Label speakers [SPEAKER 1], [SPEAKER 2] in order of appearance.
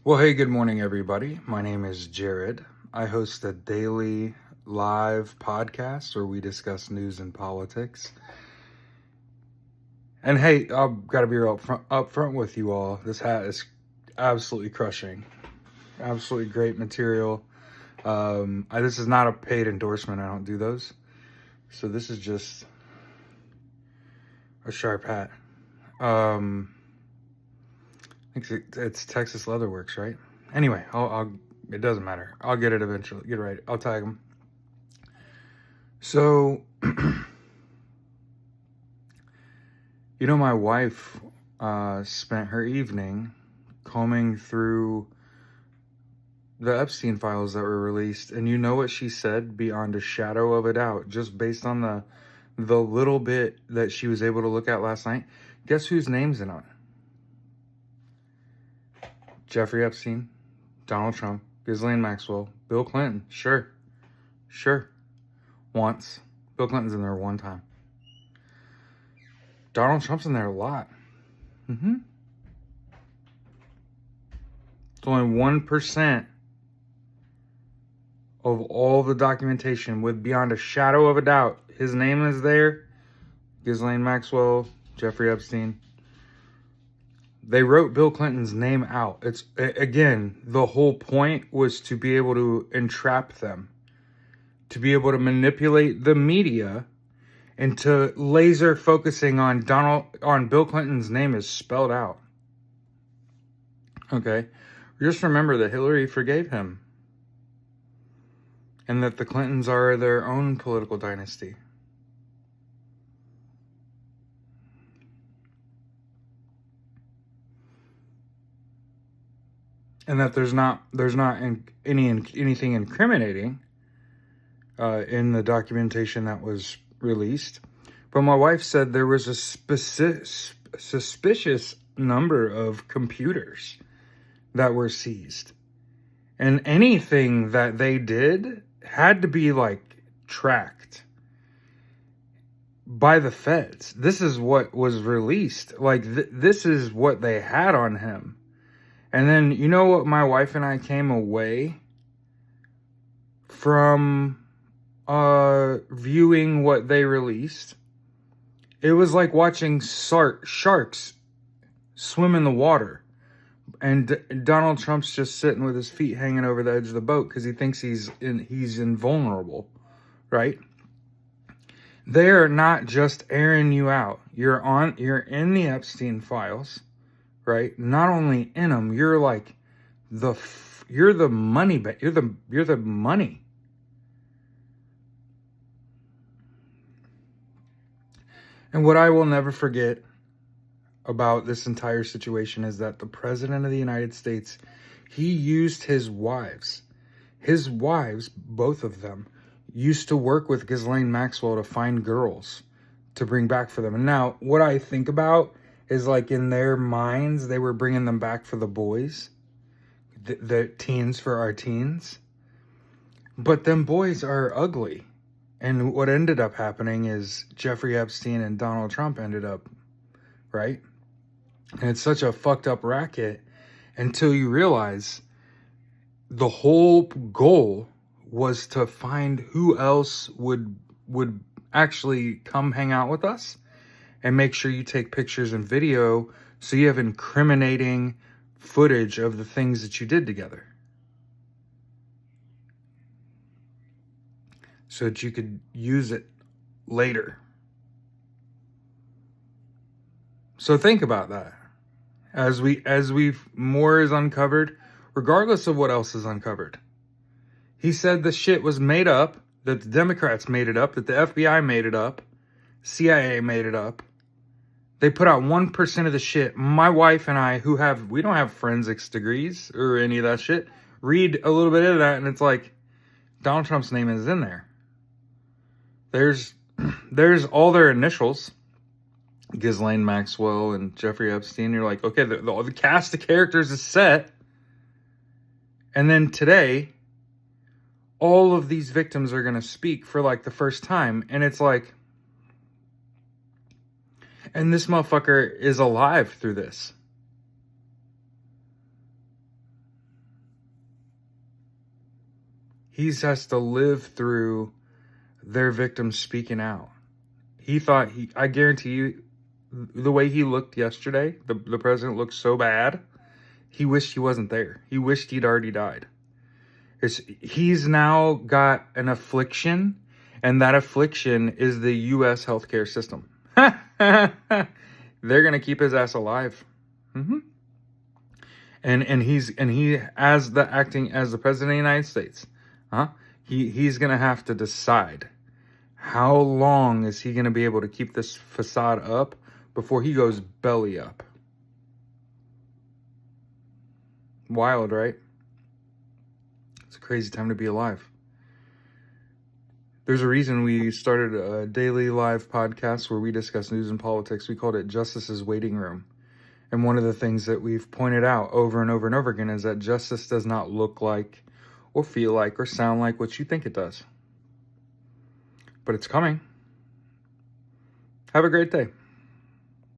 [SPEAKER 1] Well, hey, good morning, everybody. My name is Jared. I host a daily live podcast where we discuss news and politics. And hey, I've got to be up front with you all. This hat is absolutely crushing. Absolutely great material. This is not a paid endorsement. I don't do those. So this is just a sharp hat. I think it's Texas Leatherworks, right? Anyway, it doesn't matter. I'll get it eventually. Get it right. I'll tag them. So, my wife spent her evening combing through the Epstein files that were released, and you know what she said beyond a shadow of a doubt, just based on the little bit that she was able to look at last night. Guess whose name's in it? Jeffrey Epstein, Donald Trump, Ghislaine Maxwell, Bill Clinton. Sure. Once. Bill Clinton's in there one time. Donald Trump's in there a lot. It's only 1% of all the documentation, with beyond a shadow of a doubt, his name is there. Ghislaine Maxwell, Jeffrey Epstein. They wrote Bill Clinton's name out. It's, again, the whole point was to be able to entrap them, to be able to manipulate the media into laser focusing on Bill Clinton's name is spelled out. Okay? Just remember that Hillary forgave him, and that the Clintons are their own political dynasty. And that there's not anything incriminating in the documentation that was released. But my wife said there was a suspicious number of computers that were seized. And anything that they did had to be tracked by the feds. This is what was released. This is what they had on him. And then, you know what, my wife and I came away from viewing what they released. It was like watching sharks swim in the water. And Donald Trump's just sitting with his feet hanging over the edge of the boat because he thinks he's invulnerable, right? They're not just airing you out. You're in the Epstein files, right? Not only in them, you're like you're the money, you're the money. And what I will never forget about this entire situation is that the President of the United States, he used his wives, both of them, used to work with Ghislaine Maxwell to find girls to bring back for them. And now, what I think about is in their minds, they were bringing them back for the boys, the teens for our teens. But them boys are ugly. And what ended up happening is Jeffrey Epstein and Donald Trump ended up, right? And it's such a fucked up racket until you realize the whole goal was to find who else would actually come hang out with us, and make sure you take pictures and video so you have incriminating footage of the things that you did together, so that you could use it later. So think about that. As more is uncovered, regardless of what else is uncovered. He said the shit was made up, that the Democrats made it up, that the FBI made it up, CIA made it up. They put out 1% of the shit. My wife and I, we don't have forensics degrees or any of that shit, read a little bit of that, and it's like, Donald Trump's name is in there. There's all their initials, Ghislaine Maxwell and Jeffrey Epstein. You're like, okay, the cast of characters is set. And then today, all of these victims are going to speak for the first time. And it's like, and this motherfucker is alive through this. he has to live through their victims speaking out. He thought I guarantee you, the way he looked yesterday, the president looked so bad, he wished he wasn't there. He wished he'd already died. He's now got an affliction, and that affliction is the U.S. healthcare system. They're gonna keep his ass alive. And he as the president of the United States, he's gonna have to decide how long is he gonna be able to keep this facade up before he goes belly up. Wild, right? It's a crazy time to be alive. There's a reason we started a daily live podcast where we discuss news and politics. We called it Justice's Waiting Room. And one of the things that we've pointed out over and over and over again is that justice does not look like or feel like or sound like what you think it does. But it's coming. Have a great day.